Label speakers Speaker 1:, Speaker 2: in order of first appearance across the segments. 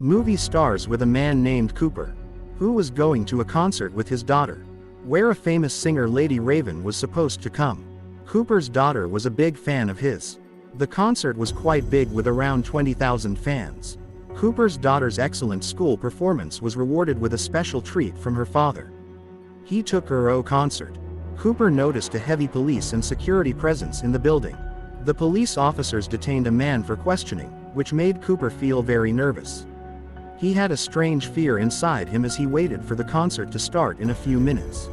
Speaker 1: Movie stars with a man named Cooper, who was going to a concert with his daughter, where a famous singer Lady Raven was supposed to come. Cooper's daughter was a big fan of his. The concert was quite big with around 20,000 fans. Cooper's daughter's excellent school performance was rewarded with a special treat from her father. He took her to concert. Cooper noticed a heavy police and security presence in the building. The police officers detained a man for questioning, which made Cooper feel very nervous. He had a strange fear inside him as he waited for the concert to start in a few minutes.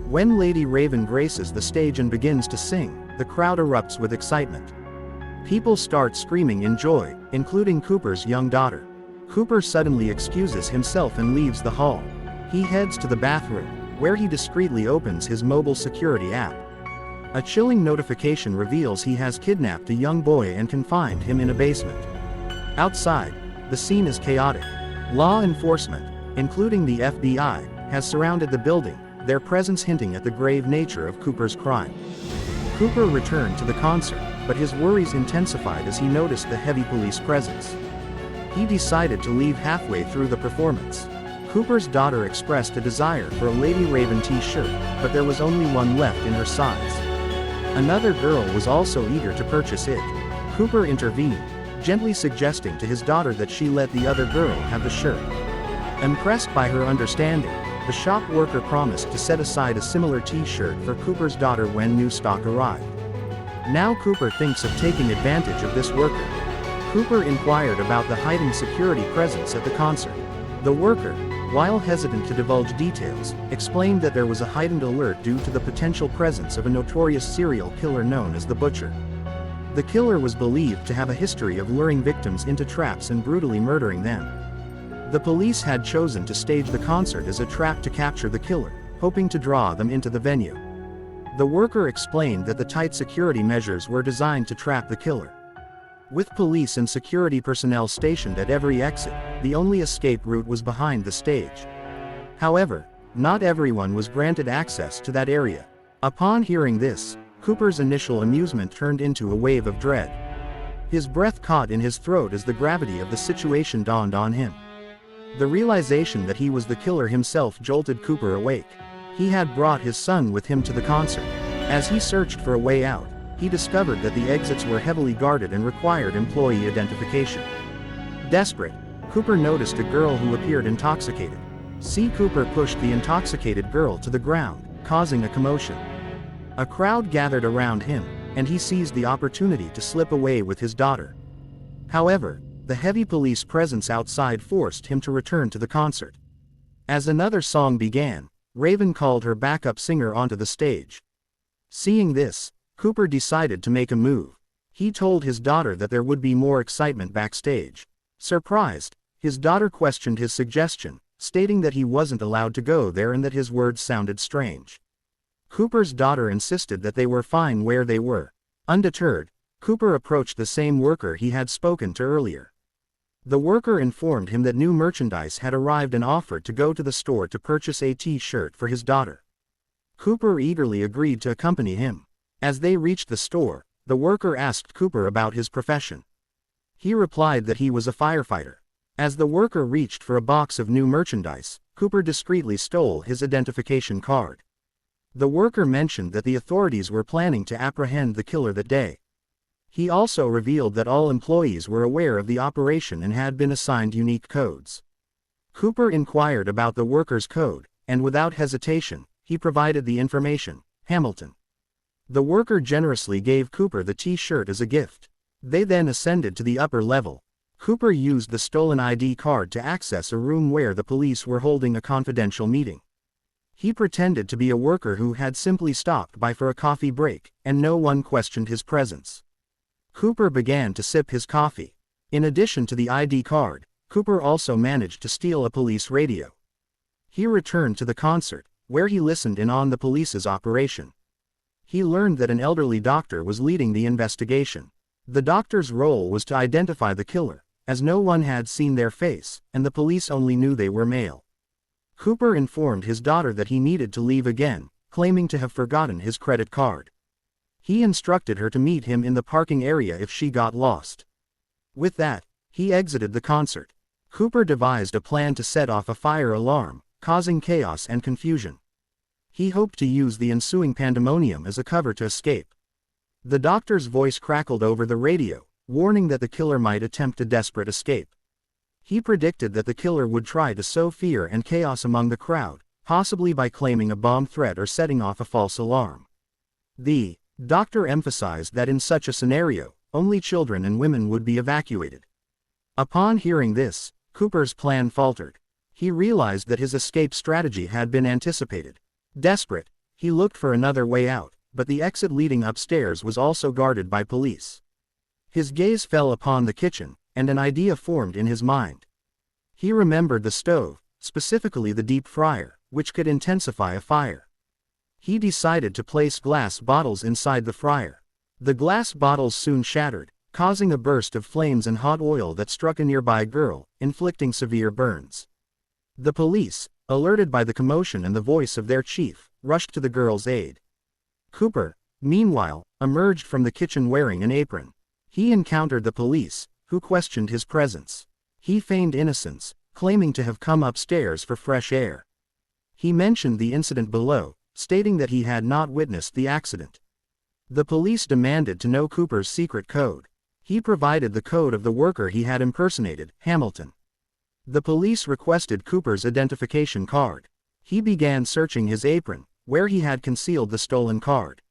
Speaker 1: When Lady Raven graces the stage and begins to sing, the crowd erupts with excitement. People start screaming in joy, including Cooper's young daughter. Cooper suddenly excuses himself and leaves the hall. He heads to the bathroom, where he discreetly opens his mobile security app. A chilling notification reveals he has kidnapped a young boy and confined him in a basement. Outside, the scene is chaotic. Law enforcement, including the FBI, has surrounded the building, their presence hinting at the grave nature of Cooper's crime. Cooper returned to the concert, but his worries intensified as he noticed the heavy police presence. He decided to leave halfway through the performance. Cooper's daughter expressed a desire for a Lady Raven t-shirt, but there was only one left in her size. Another girl was also eager to purchase it. Cooper intervened, gently suggesting to his daughter that she let the other girl have the shirt. Impressed by her understanding, the shop worker promised to set aside a similar t-shirt for Cooper's daughter when new stock arrived. Now Cooper thinks of taking advantage of this worker. Cooper inquired about the hiding security presence at the concert. The worker, while hesitant to divulge details, explained that there was a heightened alert due to the potential presence of a notorious serial killer known as the Butcher. The killer was believed to have a history of luring victims into traps and brutally murdering them. The police had chosen to stage the concert as a trap to capture the killer, hoping to draw them into the venue. The worker explained that the tight security measures were designed to trap the killer. With police and security personnel stationed at every exit, the only escape route was behind the stage. However, not everyone was granted access to that area. Upon hearing this, Cooper's initial amusement turned into a wave of dread. His breath caught in his throat as the gravity of the situation dawned on him. The realization that he was the killer himself jolted Cooper awake. He had brought his son with him to the concert. As he searched for a way out, he discovered that the exits were heavily guarded and required employee identification. Desperate, Cooper noticed a girl who appeared intoxicated. Cooper pushed the intoxicated girl to the ground, causing a commotion. A crowd gathered around him, and he seized the opportunity to slip away with his daughter. However, the heavy police presence outside forced him to return to the concert. As another song began, Raven called her backup singer onto the stage. Seeing this, Cooper decided to make a move. He told his daughter that there would be more excitement backstage. Surprised, his daughter questioned his suggestion, stating that he wasn't allowed to go there and that his words sounded strange. Cooper's daughter insisted that they were fine where they were. Undeterred, Cooper approached the same worker he had spoken to earlier. The worker informed him that new merchandise had arrived and offered to go to the store to purchase a t-shirt for his daughter. Cooper eagerly agreed to accompany him. As they reached the store, the worker asked Cooper about his profession. He replied that he was a firefighter. As the worker reached for a box of new merchandise, Cooper discreetly stole his identification card. The worker mentioned that the authorities were planning to apprehend the killer that day. He also revealed that all employees were aware of the operation and had been assigned unique codes. Cooper inquired about the worker's code, and without hesitation, he provided the information: Hamilton. The worker generously gave Cooper the t-shirt as a gift. They then ascended to the upper level. Cooper used the stolen ID card to access a room where the police were holding a confidential meeting. He pretended to be a worker who had simply stopped by for a coffee break, and no one questioned his presence. Cooper began to sip his coffee. In addition to the ID card, Cooper also managed to steal a police radio. He returned to the concert, where he listened in on the police's operation. He learned that an elderly doctor was leading the investigation. The doctor's role was to identify the killer, as no one had seen their face, and the police only knew they were male. Cooper informed his daughter that he needed to leave again, claiming to have forgotten his credit card. He instructed her to meet him in the parking area if she got lost. With that, he exited the concert. Cooper devised a plan to set off a fire alarm, causing chaos and confusion. He hoped to use the ensuing pandemonium as a cover to escape. The doctor's voice crackled over the radio, warning that the killer might attempt a desperate escape. He predicted that the killer would try to sow fear and chaos among the crowd, possibly by claiming a bomb threat or setting off a false alarm. The doctor emphasized that in such a scenario, only children and women would be evacuated. Upon hearing this, Cooper's plan faltered. He realized that his escape strategy had been anticipated. Desperate, he looked for another way out, but the exit leading upstairs was also guarded by police. His gaze fell upon the kitchen, and an idea formed in his mind. He remembered the stove, specifically the deep fryer, which could intensify a fire. He decided to place glass bottles inside the fryer. The glass bottles soon shattered, causing a burst of flames and hot oil that struck a nearby girl, inflicting severe burns. The police, alerted by the commotion and the voice of their chief, rushed to the girl's aid. Cooper, meanwhile, emerged from the kitchen wearing an apron. He encountered the police, who questioned his presence. He feigned innocence, claiming to have come upstairs for fresh air. He mentioned the incident below, stating that he had not witnessed the accident. The police demanded to know Cooper's secret code. He provided the code of the worker he had impersonated, Hamilton. The police requested Cooper's identification card. He began searching his apron, where he had concealed the stolen card.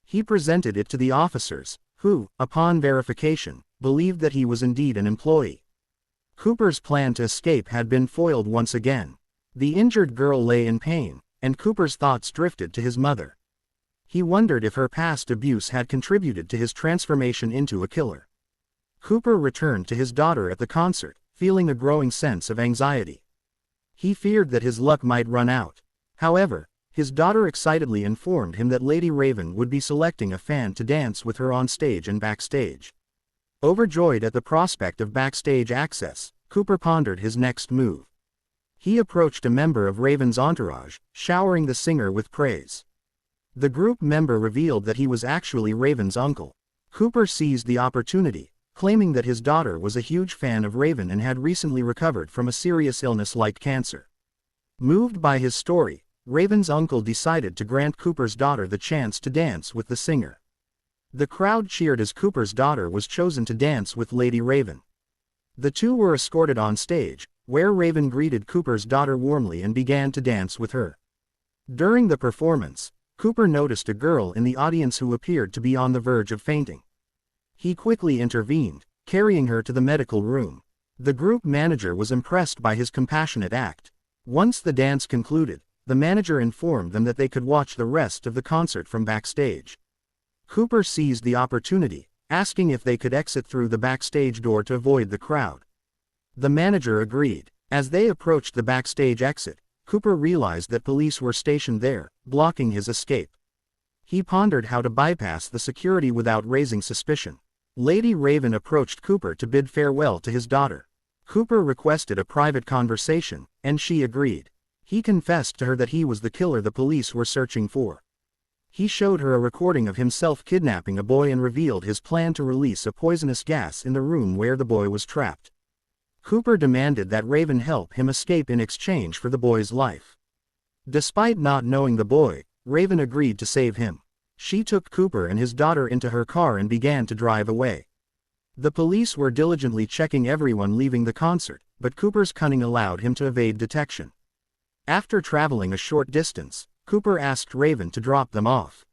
Speaker 1: He presented it to the officers, who, upon verification, believed that he was indeed an employee. Cooper's plan to escape had been foiled once again. The injured girl lay in pain, and Cooper's thoughts drifted to his mother. He wondered if her past abuse had contributed to his transformation into a killer. Cooper returned to his daughter at the concert, feeling a growing sense of anxiety. He feared that his luck might run out. However, his daughter excitedly informed him that Lady Raven would be selecting a fan to dance with her on stage and backstage. Overjoyed at the prospect of backstage access, Cooper pondered his next move. He approached a member of Raven's entourage, showering the singer with praise. The group member revealed that he was actually Raven's uncle. Cooper seized the opportunity, claiming that his daughter was a huge fan of Raven and had recently recovered from a serious illness like cancer. Moved by his story, Raven's uncle decided to grant Cooper's daughter the chance to dance with the singer. The crowd cheered as Cooper's daughter was chosen to dance with Lady Raven. The two were escorted on stage, where Raven greeted Cooper's daughter warmly and began to dance with her. During the performance, Cooper noticed a girl in the audience who appeared to be on the verge of fainting. He quickly intervened, carrying her to the medical room. The group manager was impressed by his compassionate act. Once the dance concluded, the manager informed them that they could watch the rest of the concert from backstage. Cooper seized the opportunity, asking if they could exit through the backstage door to avoid the crowd. The manager agreed. As they approached the backstage exit, Cooper realized that police were stationed there, blocking his escape. He pondered how to bypass the security without raising suspicion. Lady Raven approached Cooper to bid farewell to his daughter. Cooper requested a private conversation, and she agreed. He confessed to her that he was the killer the police were searching for. He showed her a recording of himself kidnapping a boy and revealed his plan to release a poisonous gas in the room where the boy was trapped. Cooper demanded that Raven help him escape in exchange for the boy's life. Despite not knowing the boy, Raven agreed to save him. She took Cooper and his daughter into her car and began to drive away. The police were diligently checking everyone leaving the concert, but Cooper's cunning allowed him to evade detection. After traveling a short distance, Cooper asked Raven to drop them off.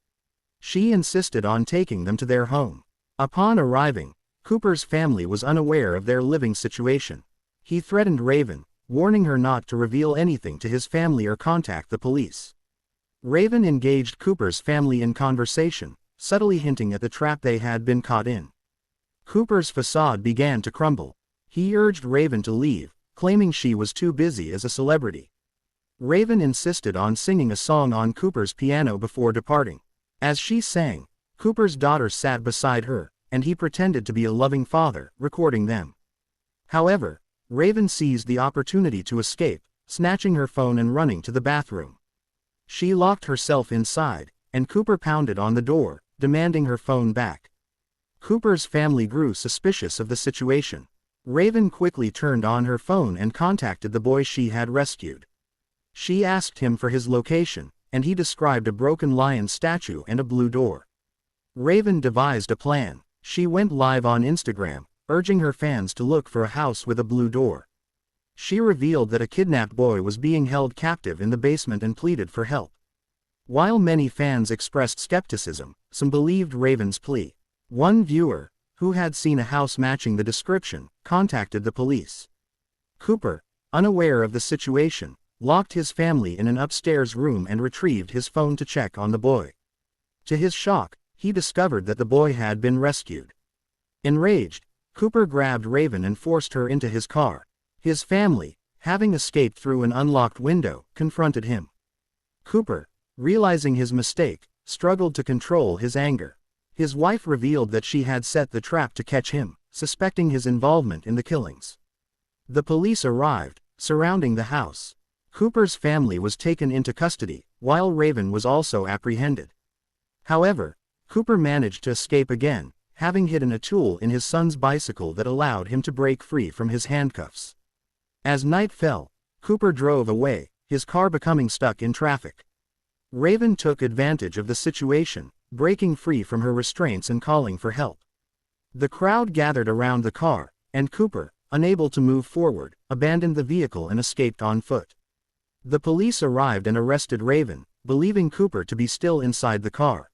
Speaker 1: She insisted on taking them to their home. Upon arriving, Cooper's family was unaware of their living situation. He threatened Raven, warning her not to reveal anything to his family or contact the police. Raven engaged Cooper's family in conversation, subtly hinting at the trap they had been caught in. Cooper's facade began to crumble. He urged Raven to leave, claiming she was too busy as a celebrity. Raven insisted on singing a song on Cooper's piano before departing. As she sang, Cooper's daughter sat beside her, and he pretended to be a loving father, recording them. However, Raven seized the opportunity to escape, snatching her phone and running to the bathroom. She locked herself inside, and Cooper pounded on the door, demanding her phone back. Cooper's family grew suspicious of the situation. Raven quickly turned on her phone and contacted the boy she had rescued. She asked him for his location, and he described a broken lion statue and a blue door. Raven devised a plan. She went live on Instagram, urging her fans to look for a house with a blue door. She revealed that a kidnapped boy was being held captive in the basement and pleaded for help. While many fans expressed skepticism, some believed Raven's plea. One viewer, who had seen a house matching the description, contacted the police. Cooper, unaware of the situation, locked his family in an upstairs room and retrieved his phone to check on the boy. To his shock, he discovered that the boy had been rescued. Enraged, Cooper grabbed Raven and forced her into his car. His family, having escaped through an unlocked window, confronted him. Cooper, realizing his mistake, struggled to control his anger. His wife revealed that she had set the trap to catch him, suspecting his involvement in the killings. The police arrived, surrounding the house. Cooper's family was taken into custody, while Raven was also apprehended. However, Cooper managed to escape again, having hidden a tool in his son's bicycle that allowed him to break free from his handcuffs. As night fell, Cooper drove away, his car becoming stuck in traffic. Raven took advantage of the situation, breaking free from her restraints and calling for help. The crowd gathered around the car, and Cooper, unable to move forward, abandoned the vehicle and escaped on foot. The police arrived and arrested Raven, believing Cooper to be still inside the car.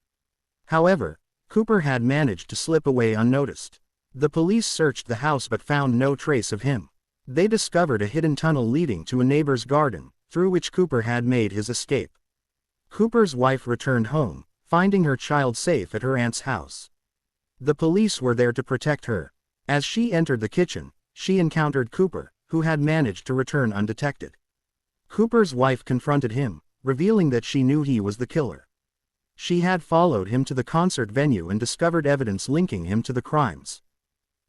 Speaker 1: However, Cooper had managed to slip away unnoticed. The police searched the house but found no trace of him. They discovered a hidden tunnel leading to a neighbor's garden, through which Cooper had made his escape. Cooper's wife returned home, finding her child safe at her aunt's house. The police were there to protect her. As she entered the kitchen, she encountered Cooper, who had managed to return undetected. Cooper's wife confronted him, revealing that she knew he was the killer. She had followed him to the concert venue and discovered evidence linking him to the crimes.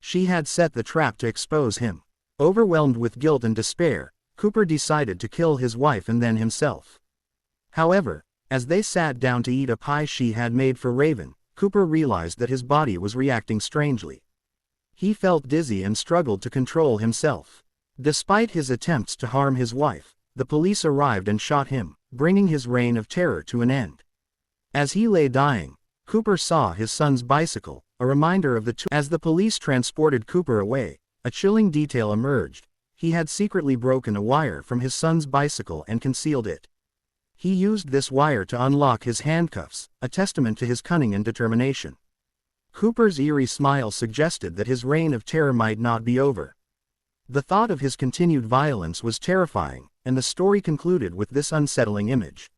Speaker 1: She had set the trap to expose him. Overwhelmed with guilt and despair, Cooper decided to kill his wife and then himself. However, as they sat down to eat a pie she had made for Raven, Cooper realized that his body was reacting strangely. He felt dizzy and struggled to control himself. Despite his attempts to harm his wife, the police arrived and shot him, bringing his reign of terror to an end. As he lay dying, Cooper saw his son's bicycle, a reminder of the two. As the police transported Cooper away, a chilling detail emerged. He had secretly broken a wire from his son's bicycle and concealed it. He used this wire to unlock his handcuffs, a testament to his cunning and determination. Cooper's eerie smile suggested that his reign of terror might not be over. The thought of his continued violence was terrifying, and the story concluded with this unsettling image.